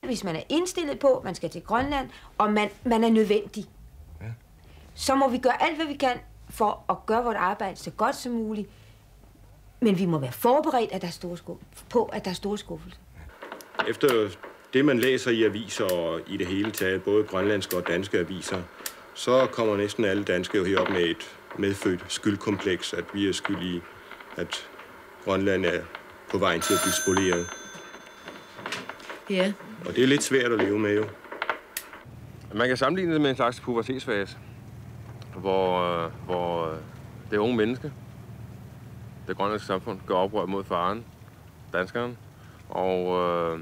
hvis man er indstillet på, at man skal til Grønland, og man er nødvendig, så må vi gøre alt, hvad vi kan for at gøre vores arbejde så godt som muligt. Men vi må være forberedt på, at der er store skuffelser. Efter det, man læser i aviser og i det hele taget, både grønlandske og danske aviser, så kommer næsten alle danske jo herop med et medfødt skyldkompleks, at vi er skyld i, at Grønland er på vejen til at blive spoleret. Ja. Og det er lidt svært at leve med, jo. Man kan sammenligne det med en slags pubertetsfase, hvor det unge menneske, det grønlandske samfund, gør oprør mod faren, danskeren, og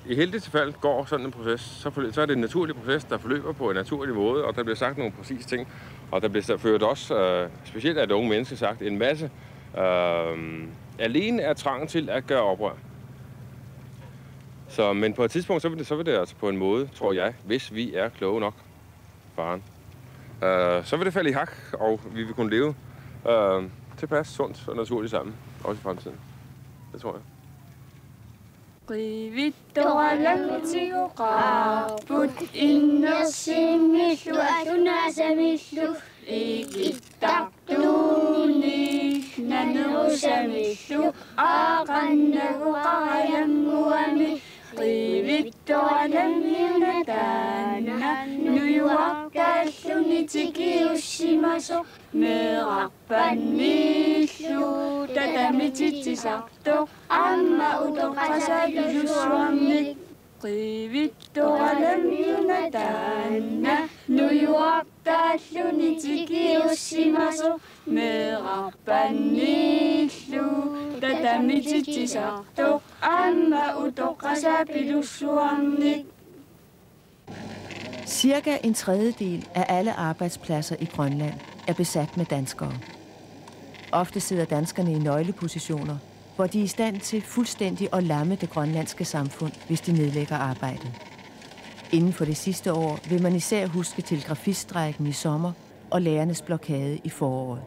i hele det tilfælde går sådan en proces, så er det en naturlig proces, der forløber på en naturlig måde, og der bliver sagt nogle præcise ting, og der bliver ført også, specielt af det unge menneske, sagt en masse, alene er trangen til at gøre oprør. Men på et tidspunkt, så vil det altså på en måde, tror jeg, hvis vi er kloge nok, faren, så vil det falde i hak, og vi vil kunne leve tilpas sundt og naturligt sammen, også i fremtiden. Det tror jeg. Cirka en tredjedel af alle arbejdspladser i Grønland er besat med danskere. Ofte sidder danskerne i nøglepositioner, hvor de er i stand til fuldstændig at lamme det grønlandske samfund, hvis de nedlægger arbejdet. Inden for det sidste år vil man især huske telegrafiststrejken i sommer og lærernes blokade i foråret.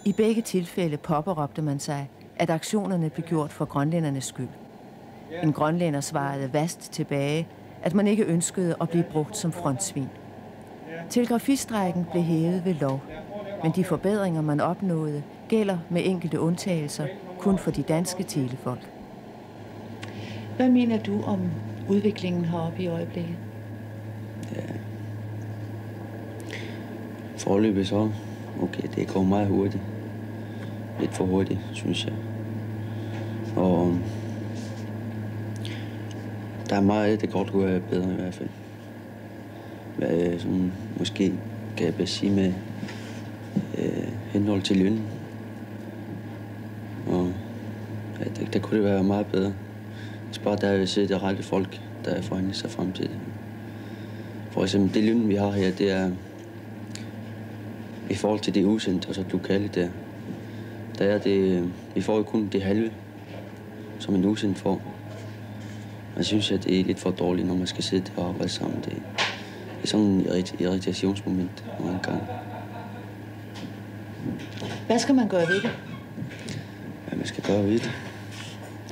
I begge tilfælde påberåbte man sig, at aktionerne blev gjort for grønlændernes skyld. En grønlænder svarede vast tilbage, at man ikke ønskede at blive brugt som frontsvin. Telegrafiststrejken blev hævet ved lov, men de forbedringer, man opnåede, gælder med enkelte undtagelser kun for de danske telefolk. Hvad mener du om udviklingen heroppe i øjeblikket? Ja. Foreløbig så, okay, det går meget hurtigt. Lidt for hurtigt, synes jeg. Og der er meget, det godt kunne være bedre i hvert fald. Hvad sådan, måske kan jeg bedst sige med henhold til lønnen. Og ja, der kunne det være meget bedre. Hvis bare der vil se, det er rette folk, der er forhandlet sig frem til det. For eksempel det løn, vi har her, det er i forhold til det udsendte, og så lokale der er det, vi får jo kun det halve, som en udsendt får. Jeg synes, at det er lidt for dårligt, når man skal sidde og arbejde sammen. Det er sådan en irritationsmoment mange gange. Hvad skal man gøre ved det? Hvad man skal gøre ved det?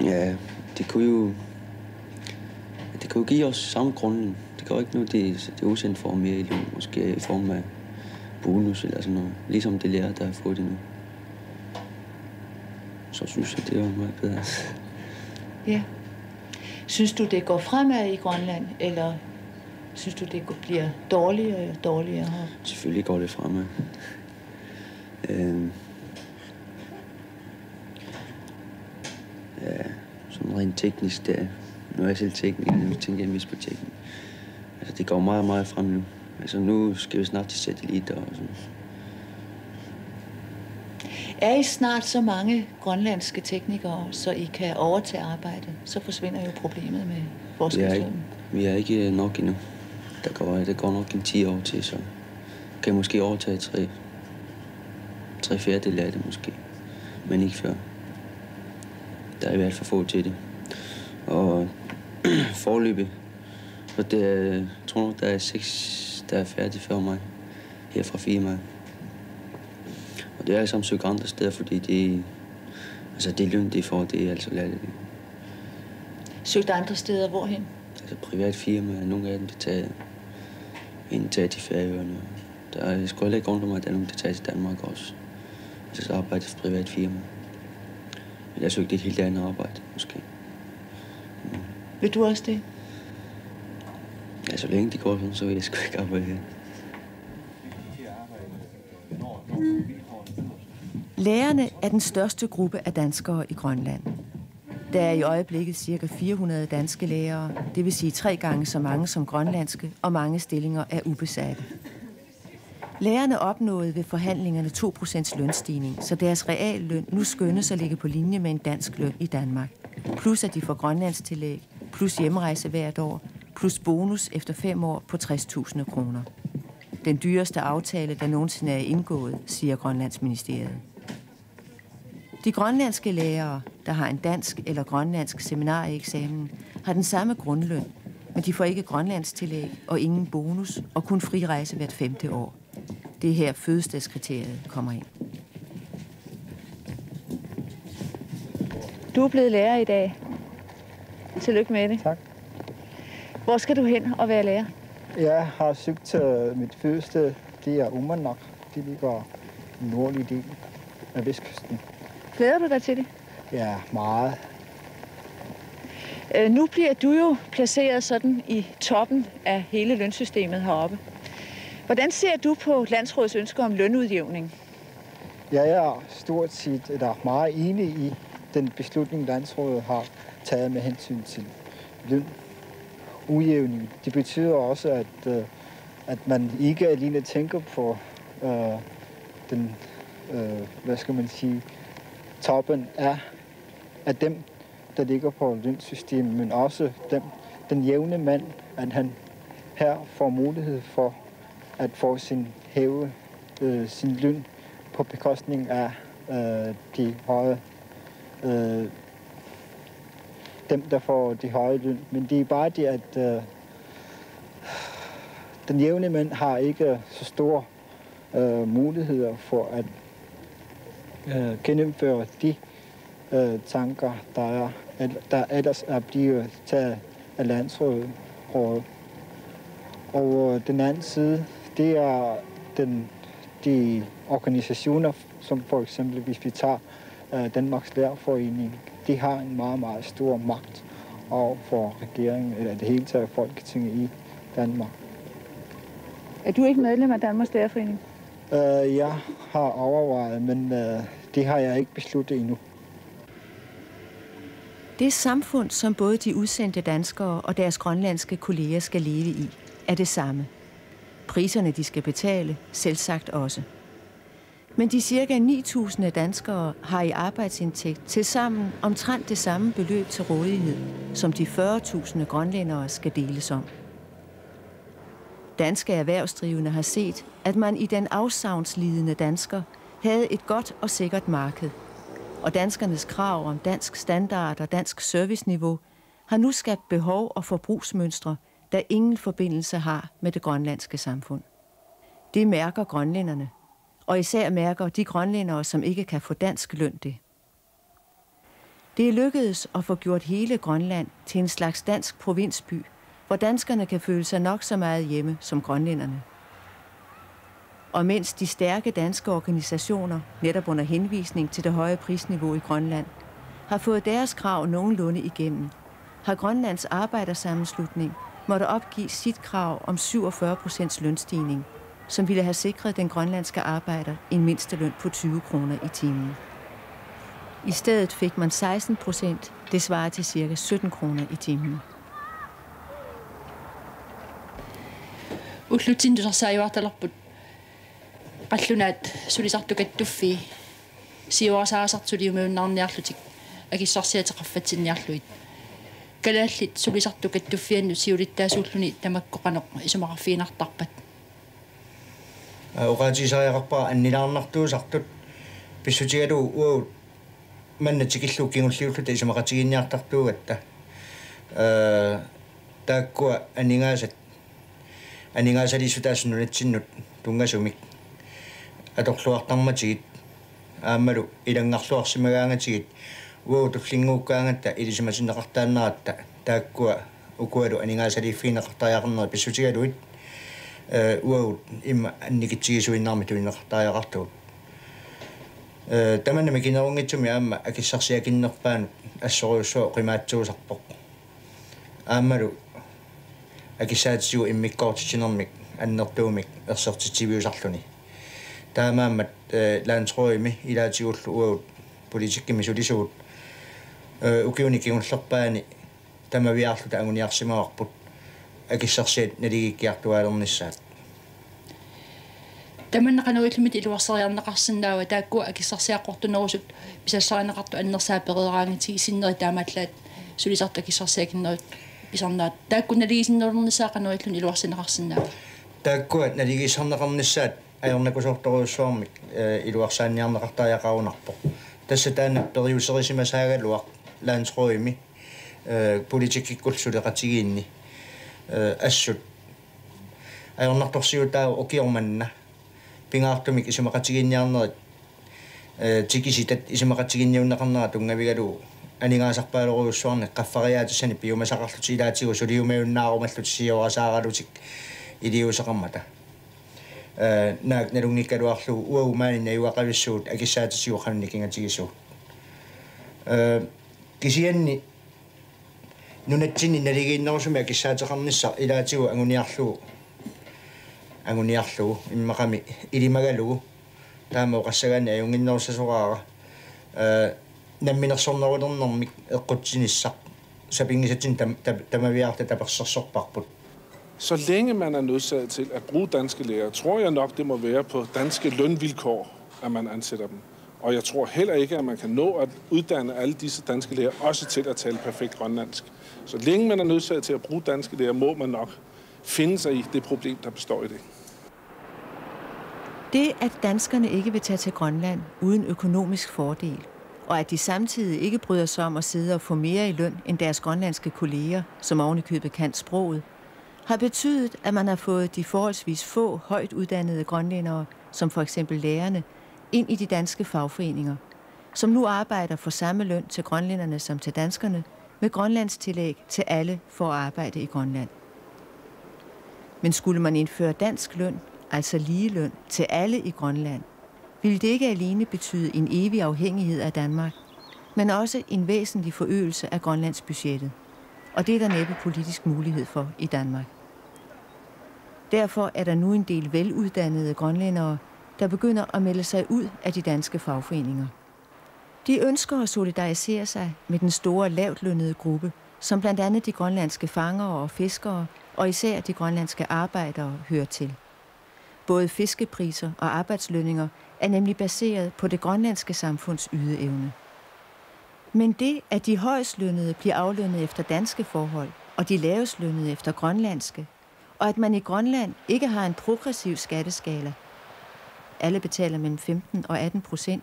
Ja, det kunne jo give os samme grunden. Det gør ikke noget, det er udsendt for mere i løn, måske i form af bonus eller sådan noget. Ligesom det lærer, der har fået det nu. Så synes jeg, det var meget bedre. Ja. Synes du, det går fremad i Grønland, eller synes du, det bliver dårligere og dårligere her? Selvfølgelig går det fremad. Ja, sådan rent teknisk, det nu er jeg selv tekniker, nu tænker jeg mest på teknik. Altså, det går meget, meget frem nu. Altså, nu skal vi snart til satellitter og sådan. Er I snart så mange grønlandske teknikere, så I kan overtage arbejdet? Så forsvinder jo problemet med forskningslønnen. Vi er ikke nok endnu. Der går nok en 10 år til, så kan jeg måske overtage 3/4 af det måske. Men ikke før. Der er i hvert fald få til det. Og forløbet, og jeg tror nok, der er 6, der er færdige før mig. Her fra firmaet. Og det er alle sammen søgt andre steder, fordi det løn, de får, det er altså latterligt. Søgt andre steder, hvorhen? Altså privat firma, nogle af dem, der tager til Færøerne. Der er sgu heller ikke rundt om, at der er nogen, der tager til Danmark også. Altså så arbejder for privat firma. Men jeg søgte et helt andet arbejde, måske. Vil du også det? Ja, så længe de går sådan, så vil jeg sgu ikke arbejde her. Lærerne er den største gruppe af danskere i Grønland. Der er i øjeblikket ca. 400 danske lærere, det vil sige 3 gange så mange som grønlandske, og mange stillinger er ubesatte. Lærerne opnåede ved forhandlingerne 2% lønstigning, så deres realløn nu skønnes at ligge på linje med en dansk løn i Danmark. Plus at de får grønlandstillæg, plus hjemrejse hvert år, plus bonus efter 5 år på 60.000 kroner. Den dyreste aftale, der nogensinde er indgået, siger Grønlandsministeriet. De grønlandske lærere, der har en dansk eller grønlandsk seminarieeksamen, har den samme grundløn, men de får ikke grønlandstillæg og ingen bonus og kun frirejse hvert 5. år. Det er her fødestedskriteriet kommer ind. Du er blevet lærer i dag. Tillykke med det. Tak. Hvor skal du hen og være lærer? Jeg har søgt til mit fødested. Det er Uummannaq. Det ligger i den nordlige del af vestkysten. Glæder du dig til det? Ja, meget. Nu bliver du jo placeret sådan i toppen af hele lønsystemet heroppe. Hvordan ser du på landsrådets ønsker om lønudjævning? Jeg er stort set meget enig i den beslutning, landsrådet har taget med hensyn til lønudjævning. Det betyder også, at man ikke alene tænker på den, toppen af dem, der ligger på lønsystemet, men også den jævne mand, at han her får mulighed for at få hæve sin løn på bekostning af de høje, dem, der får de høje løn. Men det er bare det, at den jævne mand har ikke så store muligheder for at gennemføre de tanker, der ellers er blevet taget af landsrådet. Og den anden side, det er de organisationer, som for eksempel, hvis vi tager Danmarks Lærerforening, de har en meget, meget stor magt over for regeringen, eller det hele taget Folketinget i Danmark. Er du ikke medlem af Danmarks Lærerforening? Jeg har overvejet, men det har jeg ikke besluttet endnu. Det samfund, som både de udsendte danskere og deres grønlandske kolleger skal leve i, er det samme. Priserne, de skal betale, selvsagt også. Men de ca. 9.000 danskere har i arbejdsindtægt til sammen omtrent det samme beløb til rådighed, som de 40.000 grønlændere skal deles om. Danske erhvervsdrivende har set, at man i den afsavnslidende dansker havde et godt og sikkert marked, og danskernes krav om dansk standard og dansk serviceniveau har nu skabt behov og forbrugsmønstre, der ingen forbindelse har med det grønlandske samfund. Det mærker grønlænderne, og især mærker de grønlændere, som ikke kan få dansk løn det. Det er lykkedes at få gjort hele Grønland til en slags dansk provinsby, hvor danskerne kan føle sig nok så meget hjemme som grønlænderne. Og mens de stærke danske organisationer, netop under henvisning til det høje prisniveau i Grønland, har fået deres krav nogenlunde igennem, har Grønlands Arbejdersammenslutning måtte opgive sit krav om 47% lønstigning, som ville have sikret den grønlandske arbejder en mindsteløn på 20 kroner i timen. I stedet fik man 16%, det svarer til ca. 17 kroner i timen. Ullutsindusarsaajuartalerput qallunaat sulisartukattuffii siuasaasartuliumuunnaarniarlutik akissarsiateqaffatinniarluit kalaallit sulisartukattufiannu siulittaasuulluni tamakkoqanoq isumaqarfiinartarpat oqaatisaajaqarpaa annilaarnartuusartut pissutigalu uut mannatikilluukingulliulluta isumaqatiginniartartuugatta taakkua aningaasalisutaassununatsinnut tungasumik atorluartarmatigit aammalu ilangarluarsimagaangatigit uutullinguukkaangatta ilisimasinneqartaannaratta taakkua ukualu aningaasali fiineqartariaqarneri pissutigaluit uagut imma annikitsigisuinnaarmi tuineqartariaqartugut tamanna mikinerungitsumi aamma akissarsiakinnerpaanut assoriussua qimaatsuusarpoq aammalu akissaatissigu immikkoortitinermik annertuumik ersertitiviusarluni taamaammat laantroimi ilaatigullu uagut politikkimi sulisugut ukiunikigullerpaani tamaviarluta anguniarsimaarput akissarsiat naligikkiartuaalernissaat таманнақануиллумит илуарсериарнеқарсинаава тааккуа акиссарсиаққортунерусут писассаринеқарту аннерсаа перераангити синнери тааматлаат сулисарту акиссарсиакиннерут писарнаат тааккуналигисиннернернissaа қануиллун илуарсинеқарсинаава тааккуа налигисарнеқарнissaат аёрнакусортуруссуармик илуарсааниарнеқартариақарунарпо тасса таана периусерисимасаагалуақ лаансроими политиккиккулсулеқатигиинни ассут аёрнарторсиутаа окиорманна пингаартумик исимақатигинниарнерит тикиситат исимақатигинниуннеқарнера тунгавигалу анигаасарпаалеруйуссуарне қаффариаатиссани пиумасақарлути илаатигу сулиумеуннаарумаллут сиорасаагалутик илиусеқармата наак налунгиккалуарлу уауmaanina юақависсуут акиссаатисиу қанникингатигисуут кисианни нунатсини налигииннерусуми акиссаатеқарнisса илаатигу ангуниарлу иммақами илимагалугу таама оқассагаани аюнгиннерусасораара намминерсорнерулернэрмик эққутсиниссақ сапингисатсин тамавиарта таперсерсорпарпут. Så længe man er nødsaget til at bruge danske læger, tror jeg nok, det må være på danske lønvilkår, at man ansætter dem. Og jeg tror heller ikke, at man kan nå at uddanne alle disse danske læger også til at tale perfekt grønlandsk. Så længe man er nødsaget til at bruge danske læger, må man nok finde sig i det problem, der består i det. Det, at danskerne ikke vil tage til Grønland uden økonomisk fordel, og at de samtidig ikke bryder sig om at sidde og få mere i løn end deres grønlandske kolleger, som ovenikøbet kan sproget, har betydet, at man har fået de forholdsvis få højt uddannede grønlændere, som for eksempel lærerne, ind i de danske fagforeninger, som nu arbejder for samme løn til grønlænderne som til danskerne, med grønlandstillæg til alle for at arbejde i Grønland. Men skulle man indføre dansk løn, altså lige løn, til alle i Grønland, ville det ikke alene betyde en evig afhængighed af Danmark, men også en væsentlig forøgelse af Grønlandsbudgettet. Og det er der næppe politisk mulighed for i Danmark. Derfor er der nu en del veluddannede grønlændere, der begynder at melde sig ud af de danske fagforeninger. De ønsker at solidarisere sig med den store lavtlønnede gruppe, som blandt andet de grønlandske fangere og fiskere, og især de grønlandske arbejdere hører til. Både fiskepriser og arbejdslønninger er nemlig baseret på det grønlandske samfunds ydeevne. Men det, at de højestlønnede bliver aflønnet efter danske forhold, og de lavestlønnede efter grønlandske, og at man i Grønland ikke har en progressiv skatteskala, alle betaler mellem 15 og 18%,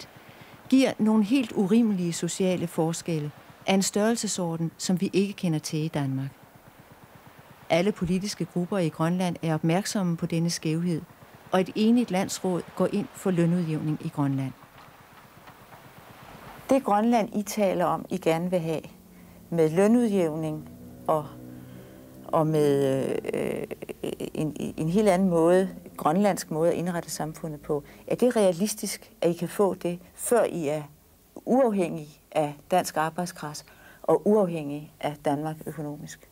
giver nogle helt urimelige sociale forskelle af en størrelsesorden, som vi ikke kender til i Danmark. Alle politiske grupper i Grønland er opmærksomme på denne skævhed, og et enigt landsråd går ind for lønudjævning i Grønland. Det Grønland, I taler om, I gerne vil have, med lønudjævning og med en helt anden måde, grønlandsk måde at indrette samfundet på, er det realistisk, at I kan få det, før I er uafhængige af dansk arbejdskraft og uafhængige af Danmark økonomisk?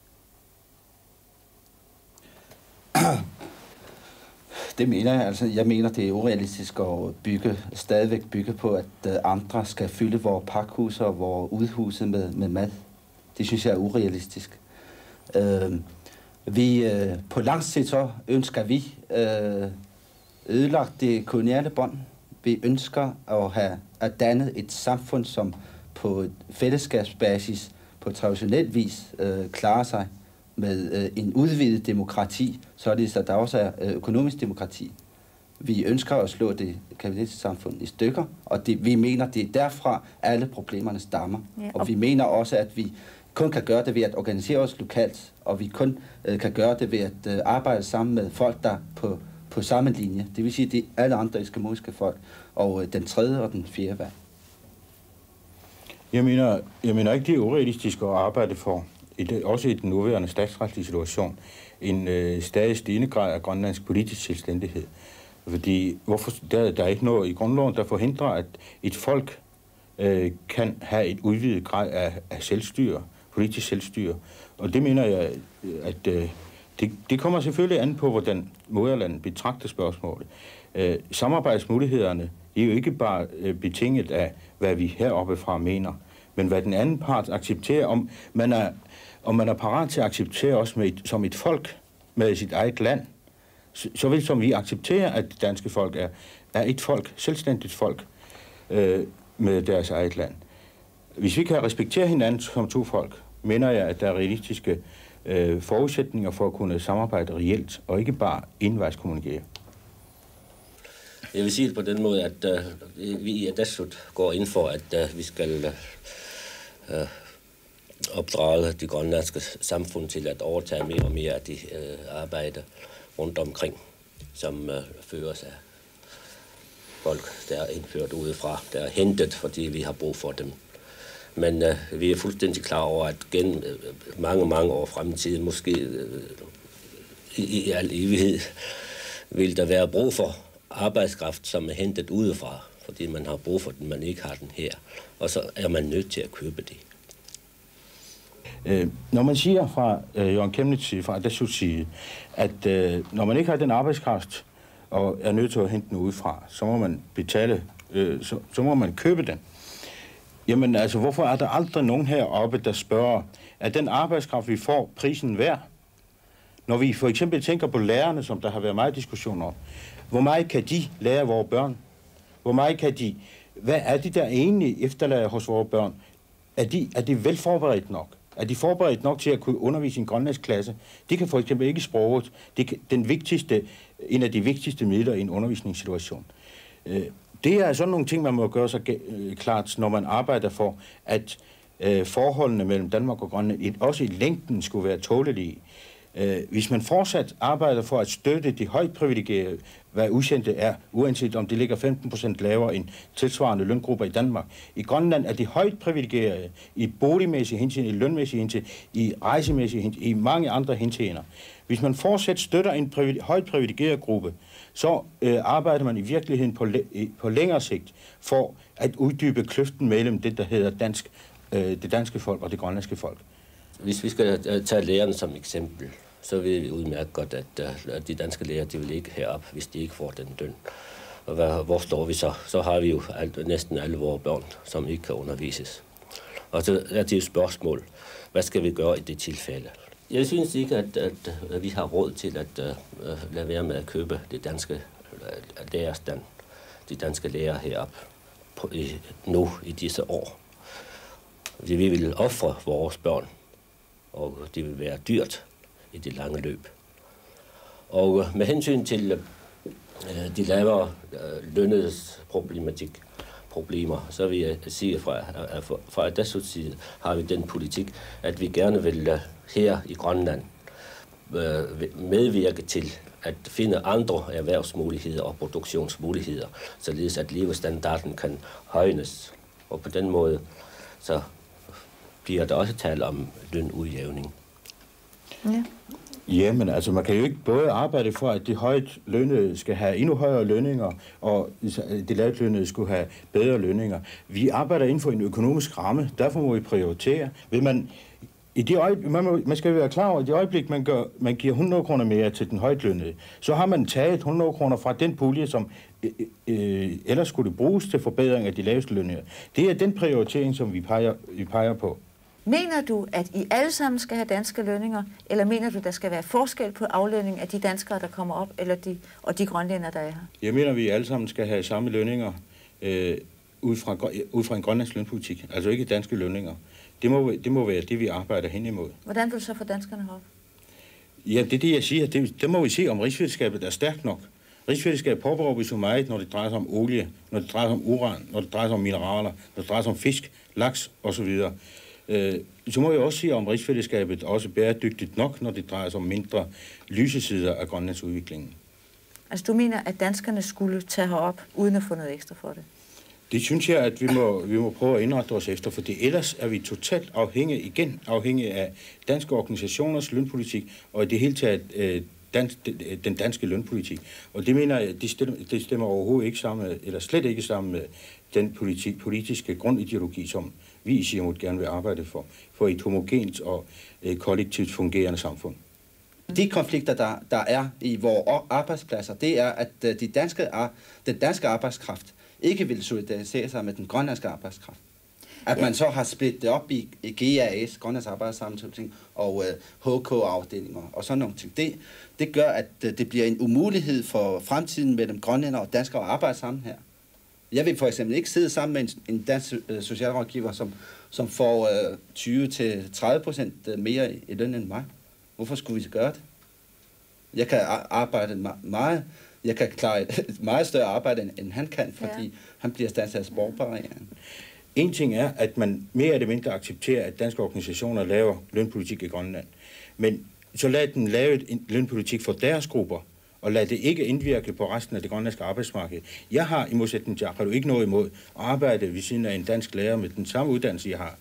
Det mener jeg. Altså, jeg mener, det er urealistisk at stadigvæk bygge på, at andre skal fylde vores pakhus og vores udhuse med mad. Det synes jeg er urealistisk. På lang sigt så ønsker vi ødelagt det koloniale bånd. Vi ønsker at danne et samfund, som på et fællesskabsbasis på traditionel vis klarer sig med en udvidet demokrati, så der også er økonomisk demokrati. Vi ønsker at slå det kapitalistiske samfund i stykker, og vi mener, det er derfra alle problemerne stammer. Ja, og vi mener også, at vi kun kan gøre det ved at organisere os lokalt, og vi kun kan gøre det ved at arbejde sammen med folk, der på samme linje. Det vil sige, det er alle andre eskimoiske folk, og den tredje og den fjerde værd. Jeg mener ikke, det er urealistisk at arbejde for også i den nuværende statsretlige situation, en stadig stigende grad af grønlandsk politisk selvstændighed. Fordi der er ikke noget i grundloven, der forhindrer, at et folk kan have et udvidet grad af selvstyre, politisk selvstyre. Og det mener jeg, at det kommer selvfølgelig an på, hvordan moderlandet betragter spørgsmålet. Samarbejdsmulighederne er jo ikke bare betinget af, hvad vi heroppe fra mener, men hvad den anden part accepterer, om man er parat til at acceptere os som et folk med sit eget land, så vel som vi accepterer, at det danske folk er et folk, selvstændigt folk med deres eget land. Hvis vi kan respektere hinanden som to folk, mener jeg, at der er realistiske forudsætninger for at kunne samarbejde reelt, og ikke bare envejskommunikere. Jeg vil sige det på den måde, at vi i Atassut går ind for, at vi skal opdrage de grønlandske samfund til at overtage mere og mere af de arbejde rundt omkring, som føres af folk, der er indført udefra, der er hentet, fordi vi har brug for dem. Men vi er fuldstændig klar over, at gennem mange år frem i tiden, måske i al evighed, vil der være brug for arbejdskraft, som er hentet udefra, fordi man har brug for den, man ikke har den her. Og så er man nødt til at købe det. Når man siger fra Jørgen Kemnitz side, fra Atasuts side, at når man ikke har den arbejdskraft og er nødt til at hente den udefra, så må man betale, så må man købe den. Jamen altså, hvorfor er der aldrig nogen heroppe, der spørger, er den arbejdskraft, vi får, prisen værd? Når vi for eksempel tænker på lærerne, som der har været meget diskussion om, hvor meget kan de lære vores børn? Hvor meget kan de, hvad er de der egentlig efterlader hos vores børn? Er de vel forberedt nok? Er de forberedt nok til at kunne undervise i en grønlandsk klasse? De kan for eksempel ikke sproget. Det er en af de vigtigste midler i en undervisningssituation. Det er sådan nogle ting, man må gøre sig klart, når man arbejder for, at forholdene mellem Danmark og Grønland også i længden skulle være tålelige. Hvis man fortsat arbejder for at støtte de højt privilegerede, hvad udsendte er, uanset om det ligger 15% lavere end tilsvarende løngrupper i Danmark. I Grønland er de højt privilegerede i boligmæssige henseender, i lønmæssige henseender, i rejsemæssige henseender, i mange andre henseender. Hvis man fortsat støtter en højt privilegeret gruppe, så arbejder man i virkeligheden på længere sigt for at uddybe kløften mellem det, der hedder det danske folk og det grønlandske folk. Hvis vi skal tage lærerne som eksempel, så vil vi udmærke godt, at de danske lærer, de vil ikke herop, hvis de ikke får den løn. Og hvor står vi så? Så har vi jo næsten alle vores børn, som ikke kan undervises. Og så er det et spørgsmål, hvad skal vi gøre i det tilfælde? Jeg synes ikke, at vi har råd til at lade være med at købe det danske lærerstand, de danske lærere herop nu i disse år. Vi vil ofre vores børn, og det vil være dyrt i det lange løb. Og med hensyn til de lavere lønnedes problemer, så vil jeg sige, fra Atasuts side har vi den politik, at vi gerne vil her i Grønland medvirke til at finde andre erhvervsmuligheder og produktionsmuligheder, således at levestandarden kan højnes. Og på den måde så bliver der også tale om lønudjævning. Ja. Ja, men altså man kan jo ikke både arbejde for, at de højt lønnede skal have endnu højere lønninger, og de lavt lønnede skulle have bedre lønninger. Vi arbejder inden for en økonomisk ramme, derfor må vi prioritere. Man skal jo være klar over, at i det øjeblik, man giver 100 kroner mere til den højt lønnede, så har man taget 100 kroner fra den pulje, som ellers skulle bruges til forbedring af de laveste lønninger. Det er den prioritering, som vi peger på. Mener du, at I alle sammen skal have danske lønninger, eller mener du, der skal være forskel på aflønning af de danskere, der kommer op, og de grønlændere, der er her? Jeg mener, at vi alle sammen skal have samme lønninger ud fra en grønlandsk lønpolitik, altså ikke danske lønninger. Det må være det, vi arbejder hen imod. Hvordan vil du så få danskerne herop? Ja, det er det, jeg siger. Det må vi se, om rigsfællesskabet er stærkt nok. Rigsfællesskabet påberåber så meget, når det drejer sig om olie, når det drejer sig om uran, når det drejer sig om mineraler, når det drejer sig om fisk, laks osv. Så må jeg også sige, om rigsfællesskabet også bæredygtigt nok, når det drejer sig om mindre lysesider af Grønlands udviklingen. Altså du mener, at danskerne skulle tage herop, uden at få noget ekstra for det? Det synes jeg, at vi må prøve at indrette os efter, for ellers er vi totalt afhængige af danske organisationers lønpolitik, og i det hele taget den danske lønpolitik. Og det mener jeg, det stemmer overhovedet ikke sammen, eller slet ikke sammen med den politiske grundideologi, som vi i Siumut gerne vil arbejde for et homogent og kollektivt fungerende samfund. De konflikter, der er i vores arbejdspladser, det er, at den danske arbejdskraft ikke vil solidarisere sig med den grønlandske arbejdskraft. At man så har splittet op i GAS, Grønlands Arbejdssammenslutning, og HK-afdelinger og sådan nogle ting. Det gør, at det bliver en umulighed for fremtiden mellem grønlænder og danskere at arbejde sammen her. Jeg vil for eksempel ikke sidde sammen med en dansk socialrådgiver, som får 20-30% mere i løn end mig. Hvorfor skulle vi gøre det? Jeg kan arbejde meget. Jeg kan klare et meget større arbejde, end han kan, fordi han bliver standsat af sprogbarrieren. En ting er, at man mere eller mindre accepterer, at danske organisationer laver lønpolitik i Grønland. Men så lad dem lave en lønpolitik for deres grupper, og lad det ikke indvirke på resten af det grønlandske arbejdsmarked. Jeg har i modsætning til Akadu ikke noget imod at arbejde ved siden af en dansk lærer med den samme uddannelse, jeg har,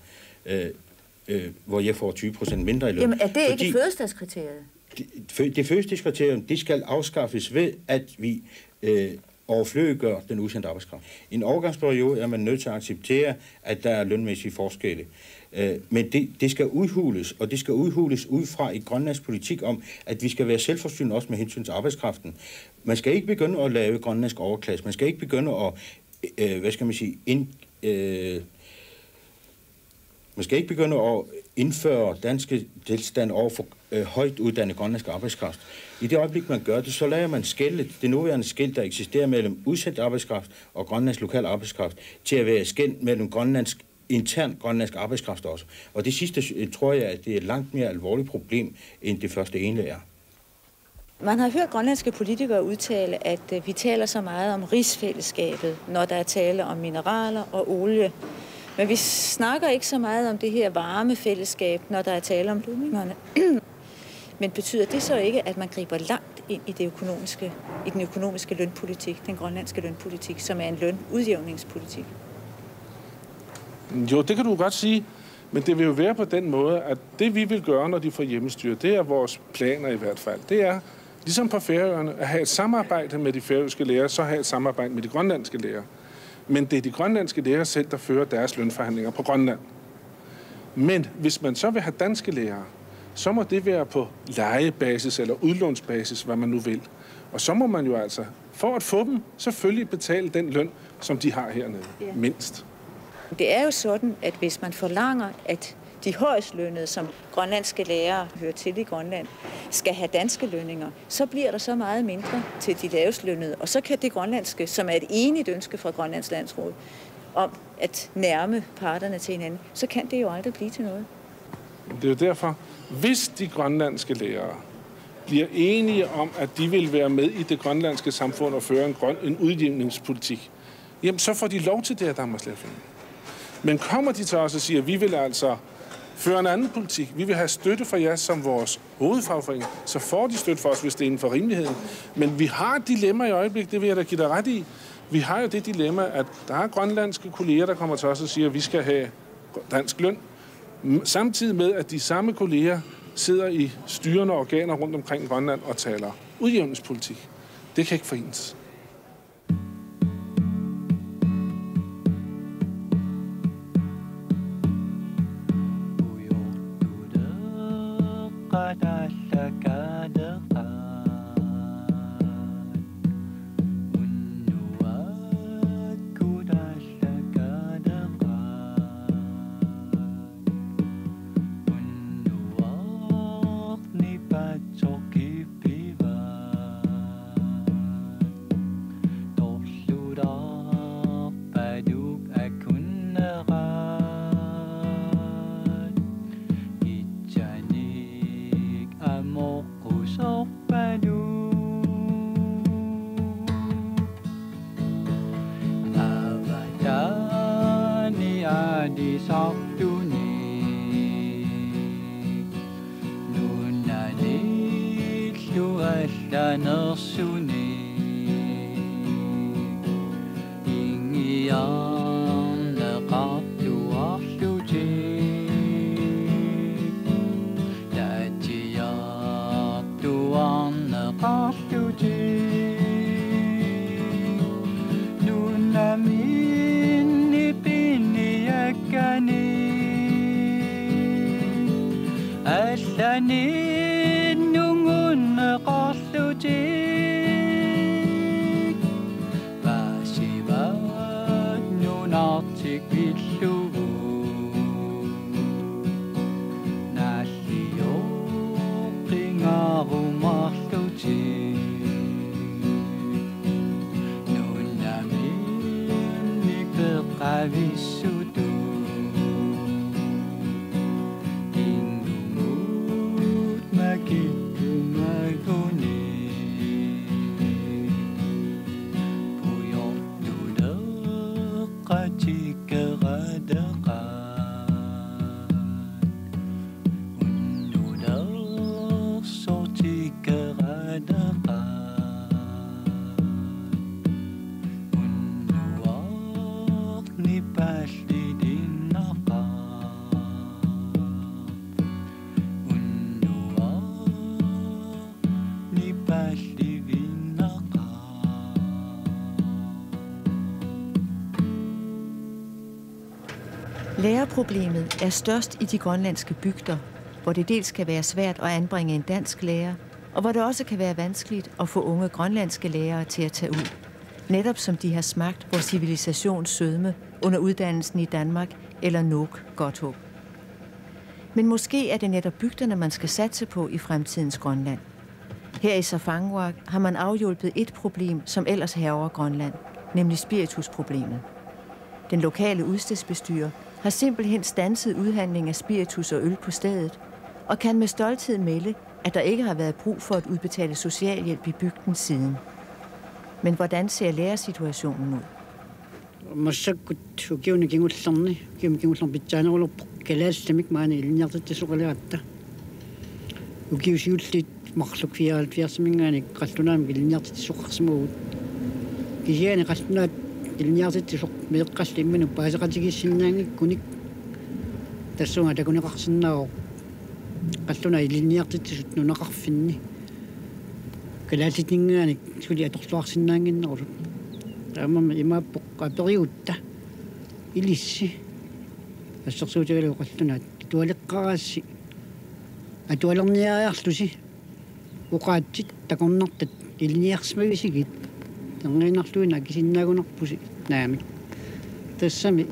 hvor jeg får 20% mindre i løn. Jamen, er det ikke fødselsdagskriteriet? Det fødselsdagskriterium, det skal afskaffes ved, at vi overflødiggør den udsendte arbejdskraft. I en overgangsperiode er man nødt til at acceptere, at der er lønmæssige forskelle. Men det skal udhules, og det skal udhules ud fra et grønlandsk politik om, at vi skal være selvforsynende også med hensyn til arbejdskraften. Man skal ikke begynde at lave grønlandsk overklasse. Man skal ikke begynde at, man skal ikke begynde at indføre danske tilstande over for højt uddannet grønlandsk arbejdskraft. I det øjeblik, man gør det, så lader man det nuværende skel, der eksisterer mellem udsendt arbejdskraft og grønlandsk lokal arbejdskraft, til at være skel mellem intern grønlandsk arbejdskraft også. Og det sidste tror jeg, at det er et langt mere alvorligt problem, end det første egentlig er. Man har hørt grønlandske politikere udtale, at vi taler så meget om rigsfællesskabet, når der er tale om mineraler og olie. Men vi snakker ikke så meget om det her varme fællesskab, når der er tale om lønningerne. Men betyder det så ikke, at man griber langt ind i den økonomiske lønpolitik, den grønlandske lønpolitik, som er en lønudjævningspolitik? Jo, det kan du godt sige, men det vil jo være på den måde, at det vi vil gøre, når de får hjemmestyre, det er vores planer i hvert fald. Det er, ligesom på Færøerne, at have et samarbejde med de færøske lærere, så have et samarbejde med de grønlandske lærere. Men det er de grønlandske lærere selv, der fører deres lønforhandlinger på Grønland. Men hvis man så vil have danske lærere, så må det være på lejebasis eller udlånsbasis, hvad man nu vil. Og så må man jo altså, for at få dem, selvfølgelig betale den løn, som de har hernede, mindst. Det er jo sådan, at hvis man forlanger, at de højst lønnede, som grønlandske lærere hører til i Grønland, skal have danske lønninger, så bliver der så meget mindre til de lavest lønnede. Og så kan det grønlandske, som er et enigt ønske fra Grønlands Landsråd, om at nærme parterne til hinanden, så kan det jo aldrig blive til noget. Det er jo derfor, hvis de grønlandske lærere bliver enige om, at de vil være med i det grønlandske samfund og føre en udjævningspolitik, jamen så får de lov til det her Danmarkslærdforening. Men kommer de til os og siger, at vi vil altså føre en anden politik, vi vil have støtte fra jer som vores hovedfagforening, så får de støtte for os, hvis det er inden for rimeligheden. Men vi har et dilemma i øjeblikket, det vil jeg da give dig ret i. Vi har jo det dilemma, at der er grønlandske kolleger, der kommer til os og siger, at vi skal have dansk løn. Samtidig med, at de samme kolleger sidder i styrende organer rundt omkring Grønland og taler udjævningspolitik. Det kan ikke forenes. Ingen Lærerproblemet er størst i de grønlandske bygder, hvor det dels kan være svært at anbringe en dansk lærer, og hvor det også kan være vanskeligt at få unge grønlandske lærere til at tage ud. Netop som de har smagt vores civilisations sødme under uddannelsen i Danmark eller Nuuk Godthåb. Men måske er det netop bygderne, man skal satse på i fremtidens Grønland. Her i Safanguaq har man afhjulpet et problem, som ellers hærger Grønland, nemlig spiritusproblemet. Den lokale udstedsbestyrer har simpelthen standset udhandling af spiritus og øl på stedet, og kan med stolthed melde, at der ikke har været brug for at udbetale socialhjælp i bygden siden. Men hvordan ser lærersituationen ud? Ilniartit meeqqallimmin paasaqatigissinnaangi kunik tassunga takuniqarsinnao qalluna ilniartit nunaqarfinni kalaatitingaani suli atorluarsinnaanginnerulu taamama imaappoq aperiutta ilissi assersuutagalu qalluna tualeqqaraassi atualerniariarlusi uqaatsit takornartat ilniarsmagisigit nangeinarluina kisinnagunerpusi naamik tassami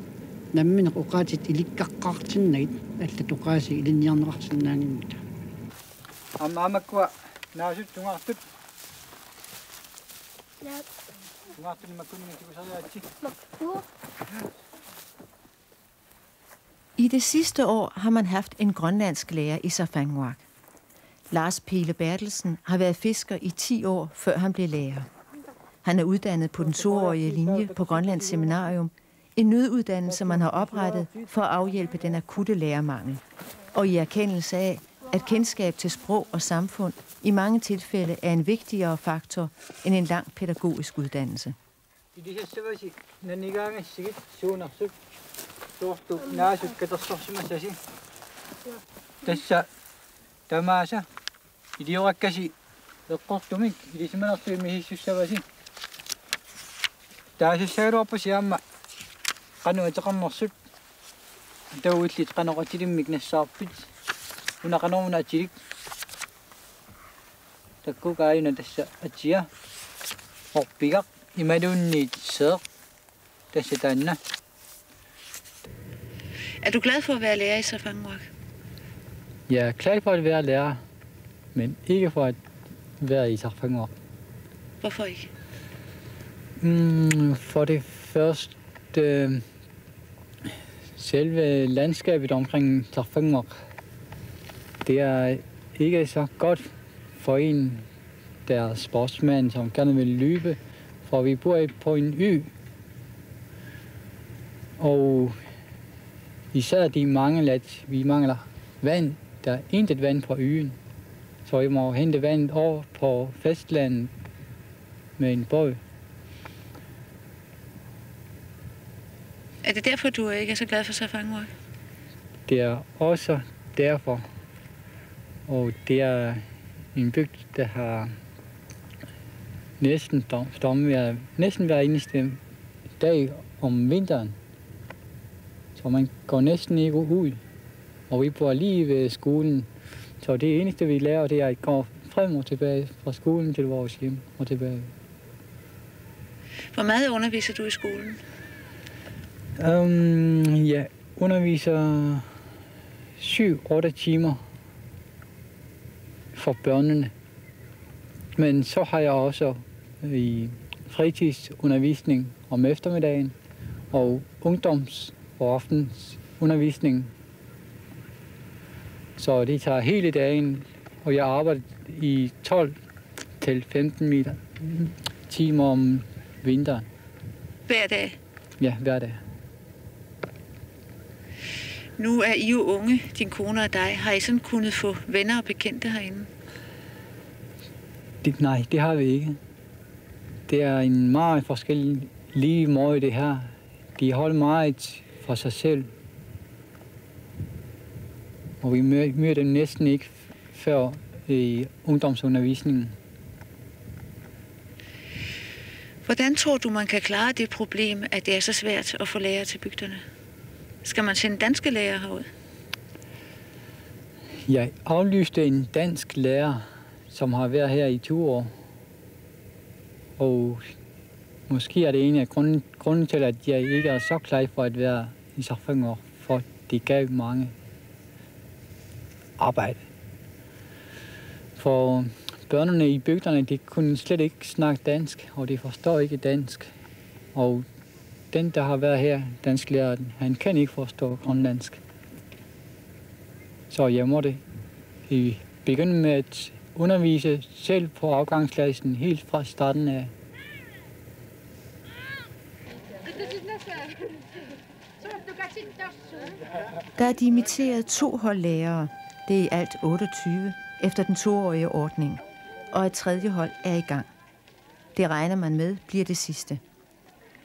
nammineq uqaatit ilikkaqqaartinnagit allatuqaasi ilinniarnerarsinnaangimmita amaamakwa naasut tungaartut tungaartun makunni tikusariaatsi I det sidste år har man haft en grønlandsk lærer i Safanguaq. Lars Pele Bertelsen har været fisker i 10 år, før han blev lærer. Han er uddannet på den 2-årige linje på Grønlands Seminarium, en nøduddannelse, man har oprettet for at afhjælpe den akutte lærermangel. Og i erkendelse af, at kendskab til sprog og samfund i mange tilfælde er en vigtigere faktor end en lang pædagogisk uddannelse. Taasissaruarpusiaamma qanu atiqarnersut tauillit qaneqatilimik nassaarpit unaqanermuna atilik takkukaayuna tassa atia orpigaq imaluunniit seeq tassataanna. Er du glad for at være lærer i Safanguaq? Jeg er glad for at være lærer, men ikke for at være i Safanguaq. Hvorfor ikke? For det første, selve landskabet omkring Safanguaq, det er ikke så godt for en, der er sportsmand, som gerne vil løbe, for vi bor på en ø. Og især vi mangler vand. Der er intet vand på øen, så vi må hente vand over på fastlandet med en båd. Er det derfor, du ikke er så glad for Safanguaq? Det er også derfor. Og det er en bygd, der har næsten stormvejr, næsten hver eneste dag om vinteren. Så man går næsten ikke ud. Og vi bor lige ved skolen. Så det eneste, vi lærer, det er at gå frem og tilbage fra skolen til vores hjem og tilbage. Hvor meget underviser du i skolen? Jeg underviser 7-8 timer for børnene. Men så har jeg også i fritidsundervisning om eftermiddagen og ungdoms- og aftensundervisning. Så det tager hele dagen, og jeg arbejder i 12-15 timer om vinteren. Hver dag? Ja, hver dag. Nu er I jo unge, din kone og dig. Har I sådan kunnet få venner og bekendte herinde? Nej, det har vi ikke. Det er en meget forskellig lige måde det her. De holder meget for sig selv. Og vi møder dem næsten ikke før i ungdomsundervisningen. Hvordan tror du, man kan klare det problem, at det er så svært at få lærere til bygderne? Skal man sende danske lærere herud? Jeg aflyste en dansk lærer, som har været her i 20 år. Og måske er det en af grunden til, at jeg ikke er så klar for at være i Sarfang, for det gav mange arbejde. For børnene i bygderne, de kunne slet ikke snakke dansk, og de forstår ikke dansk. Og den, der har været her, dansklærer, han kan ikke forstå grønlandsk. Så jeg måtte begynde med at undervise selv på afgangsklassen helt fra starten af. Der er dimitteret 2 hold lærere. Det er i alt 28 efter den 2-årige ordning. Og et 3. hold er i gang. Det regner man med bliver det sidste.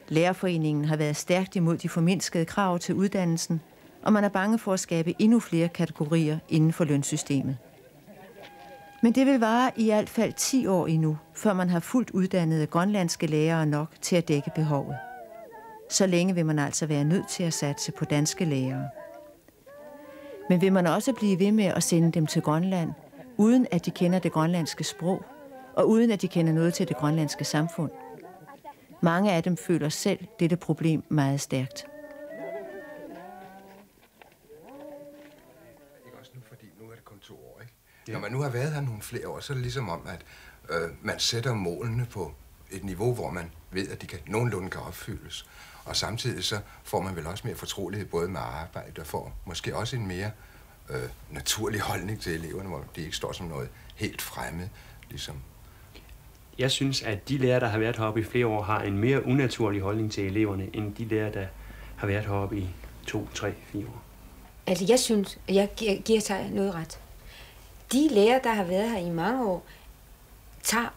Lærerforeningen har været stærkt imod de formindskede krav til uddannelsen, og man er bange for at skabe endnu flere kategorier inden for lønsystemet. Men det vil vare i alt fald 10 år endnu, før man har fuldt uddannede grønlandske lærere nok til at dække behovet. Så længe vil man altså være nødt til at satse på danske lærere. Men vil man også blive ved med at sende dem til Grønland, uden at de kender det grønlandske sprog, og uden at de kender noget til det grønlandske samfund? Mange af dem føler selv dette problem meget stærkt. Ikke også nu, fordi nu er det kun 2 år, ikke? Ja. Når man nu har været her nogle flere år, så er det ligesom om, at man sætter målene på et niveau, hvor man ved, at de nogenlunde kan opfyldes. Og samtidig så får man vel også mere fortrolighed både med arbejde og får måske også en mere naturlig holdning til eleverne, hvor de ikke står som noget helt fremmed, ligesom. Jeg synes, at de lærere, der har været heroppe i flere år, har en mere unaturlig holdning til eleverne, end de lærere, der har været heroppe i 2, 3, 4 år. Altså, jeg synes, at jeg giver sig noget ret. De lærere, der har været her i mange år, tager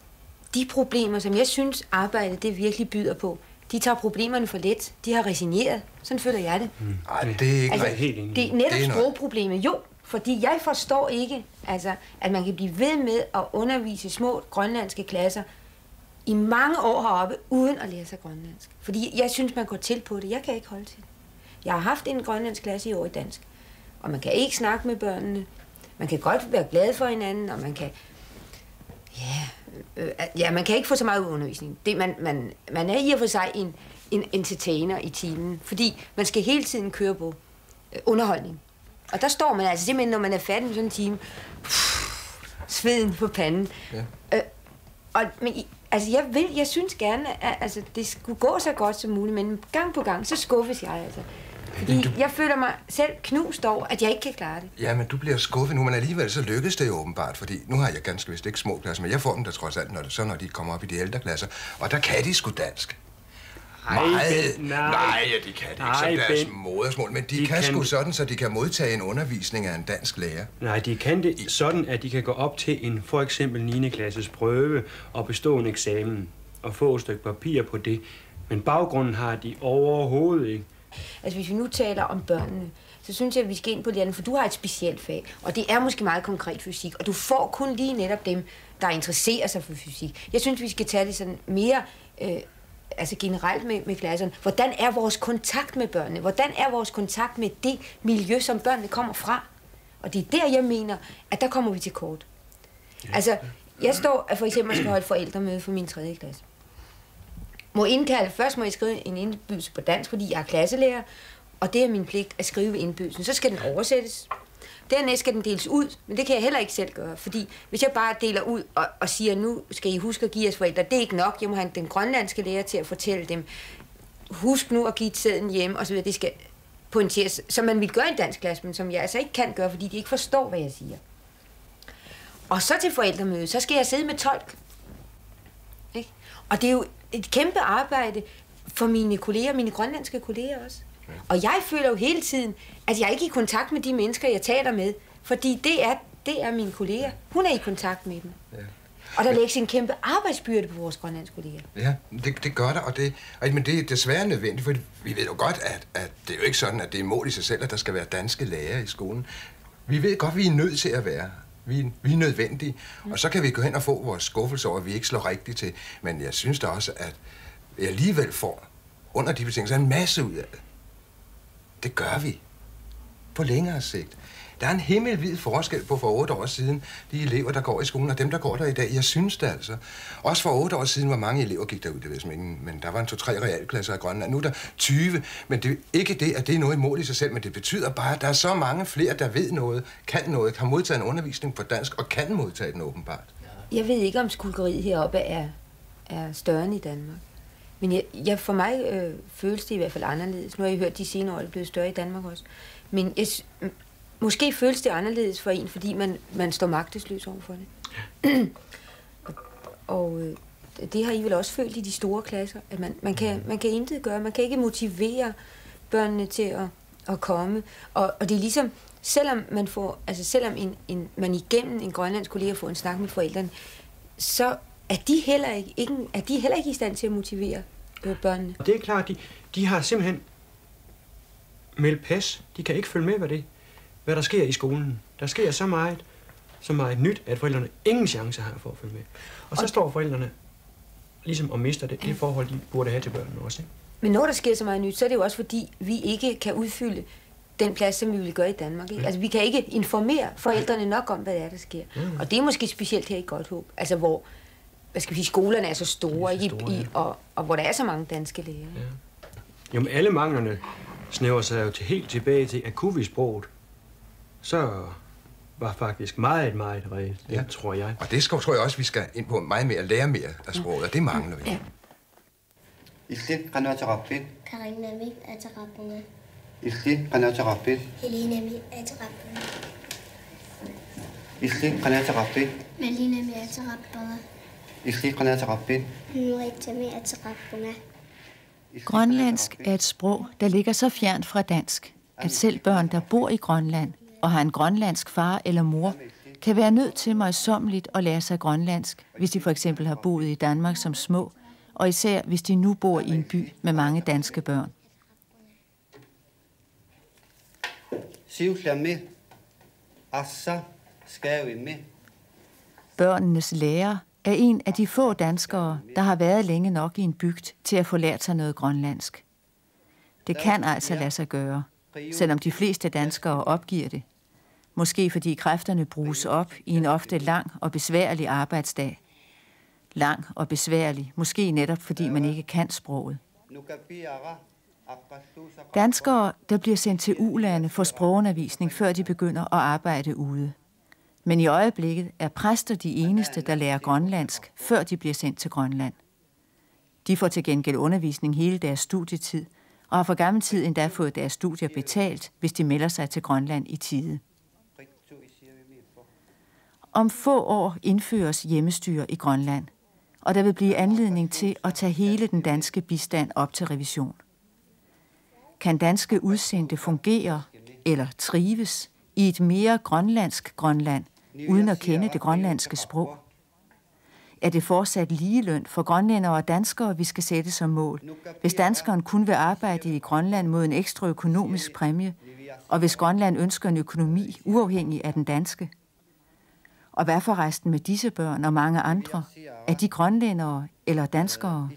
de problemer, som jeg synes, arbejdet det virkelig byder på. De tager problemerne for let. De har resigneret. Sådan føler jeg det. Nej, det er ikke altså, helt enig. Det er netop sprogproblemet. Jo, fordi jeg forstår ikke, altså, at man kan blive ved med at undervise små grønlandske klasser i mange år heroppe, uden at lære sig grønlandsk. Fordi jeg synes, man går til på det. Jeg kan ikke holde til det. Jeg har haft en grønlandsk klasse i år i dansk, og man kan ikke snakke med børnene. Man kan godt være glad for hinanden, og man kan... Ja, man kan ikke få så meget undervisning. Man er i og for sig en entertainer i timen, fordi man skal hele tiden køre på underholdning. Og der står man altså simpelthen, når man er færdig med sådan en time, sveden på panden. Ja. Altså, jeg synes gerne, at altså, det skulle gå så godt som muligt, men gang på gang, så skuffes jeg altså. Fordi jeg føler mig selv knust over, at jeg ikke kan klare det. Ja, men du bliver skuffet nu, men alligevel så lykkes det jo åbenbart, fordi nu har jeg ganske vist ikke små klasser, men jeg får dem der trods alt, når de kommer op i de ældre klasser, og der kan de sgu dansk. Nej, de kan det ikke som deres modersmål, men de kan sgu sådan, så de kan modtage en undervisning af en dansk lærer. Nej, de kan det sådan, at de kan gå op til en for eksempel 9. klasses prøve og bestå en eksamen og få et stykke papir på det, men baggrunden har de overhovedet ikke. Altså, hvis vi nu taler om børnene, så synes jeg, at vi skal ind på lærerne, for du har et specielt fag, og det er måske meget konkret fysik, og du får kun lige netop dem, der interesserer sig for fysik. Jeg synes, vi skal tage det sådan mere altså generelt med klasserne. Hvordan er vores kontakt med børnene? Hvordan er vores kontakt med det miljø, som børnene kommer fra? Og det er der, jeg mener, at der kommer vi til kort. Ja. Altså, jeg står for eksempel skal holde forældremøde for min 3. klasse. må indkalde. Først må jeg skrive en indbydelse på dansk, fordi jeg er klasselærer, og det er min pligt at skrive indbydelsen. Så skal den oversættes. Dernæst skal den deles ud, men det kan jeg heller ikke selv gøre, fordi hvis jeg bare deler ud og siger, nu skal I huske at give jeres forældre, det er ikke nok. Jeg må have den grønlandske lærer til at fortælle dem, husk nu at give sæden hjem, og så videre. Det skal pointeres, som man vil gøre i en dansk klasse, men som jeg altså ikke kan gøre, fordi de ikke forstår, hvad jeg siger. Og så til forældremøde, så skal jeg sidde med tolk. Ikke? Og det er jo et kæmpe arbejde for mine kolleger, mine grønlandske kolleger også. Og jeg føler jo hele tiden, at jeg ikke er i kontakt med de mennesker, jeg taler med, fordi det er mine kolleger. Hun er i kontakt med dem. Ja. Og der lægges en kæmpe arbejdsbyrde på vores grønlandske kolleger. Ja, det gør der, men det er desværre nødvendigt, for vi ved jo godt, at det er jo ikke sådan, at det er mål i sig selv, at der skal være danske lærere i skolen. Vi ved godt, at vi er nødt til at være. Vi er nødvendige, og så kan vi gå hen og få vores skuffelse over, at vi ikke slår rigtigt til. Men jeg synes da også, at vi alligevel får under de betingelser en masse ud af det. Det gør vi. På længere sigt. Der er en himmelvid forskel på for 8 år siden, de elever, der går i skolen, og dem, der går der i dag. Jeg synes det altså. Også for 8 år siden, hvor mange elever gik derud, det ved jeg ikke, men der var en 2-3 realklasser i Grønland. Nu er der 20, men det er ikke det, at det er noget i mål i sig selv, men det betyder bare, at der er så mange flere, der ved noget, kan noget, har modtaget en undervisning på dansk, og kan modtage den åbenbart. Jeg ved ikke, om skulkeriet heroppe er større end i Danmark. Men for mig føles det i hvert fald anderledes. Nu har jeg hørt, de senere år er det blevet større i Danmark også. Men måske føles det anderledes for en, fordi man står magtesløs over for det. og det har I vel også følt i de store klasser, at man kan intet gøre. Man kan ikke motivere børnene til at komme. Og det er ligesom, selvom man får, altså selvom man igennem en grønlandsk kollega får en snak med forældrene, så er de heller ikke i stand til at motivere børnene. Det er klart, de har simpelthen meldt pas. De kan ikke følge med, hvad der sker i skolen. Der sker så meget nyt, at forældrene ingen chance har for at følge med. Og så står forældrene ligesom og mister det forhold, de burde have til børnene også. Ikke? Men når der sker så meget nyt, så er det jo også fordi, vi ikke kan udfylde den plads, som vi vil gøre i Danmark. Ikke? Altså, vi kan ikke informere forældrene nok om, hvad det er, der sker. Og det er måske specielt her i Godthåb, altså hvor skolerne er så store, og hvor der er så mange danske lærere. Ja. Jamen, alle manglerne snæver sig jo helt tilbage til, at kunne vi sproget, så var faktisk meget reelt, tror jeg. Og det tror jeg også, vi skal ind på meget mere, lære mere af sproget, og det mangler vi. Ja. Karina Mik Atarapunga. Helena Mik Atarapunga. Malina Mik Atarapunga. Grønlandsk er et sprog, der ligger så fjernt fra dansk, at selv børn, der bor i Grønland og har en grønlandsk far eller mor, kan være nødt til møjsommeligt at lære sig grønlandsk, hvis de for eksempel har boet i Danmark som små, og især hvis de nu bor i en by med mange danske børn. Børnenes lærer er en af de få danskere, der har været længe nok i en bygd til at få lært sig noget grønlandsk. Det kan altså lade sig gøre, selvom de fleste danskere opgiver det. Måske fordi kræfterne bruges op i en ofte lang og besværlig arbejdsdag. Lang og besværlig, måske netop fordi man ikke kan sproget. Danskere, der bliver sendt til ulande, får sprogundervisning, før de begynder at arbejde ude. Men i øjeblikket er præster de eneste, der lærer grønlandsk, før de bliver sendt til Grønland. De får til gengæld undervisning hele deres studietid, og har for gammel tid endda fået deres studier betalt, hvis de melder sig til Grønland i tide. Om få år indføres hjemmestyre i Grønland, og der vil blive anledning til at tage hele den danske bistand op til revision. Kan danske udsendte fungere eller trives i et mere grønlandsk Grønland, uden at kende det grønlandske sprog? Er det fortsat ligeløn for grønlændere og danskere, vi skal sætte som mål, hvis danskeren kun vil arbejde i Grønland mod en ekstra økonomisk præmie, og hvis Grønland ønsker en økonomi uafhængig af den danske? Og hvad for resten med disse børn og mange andre? Er de grønlændere eller danskere?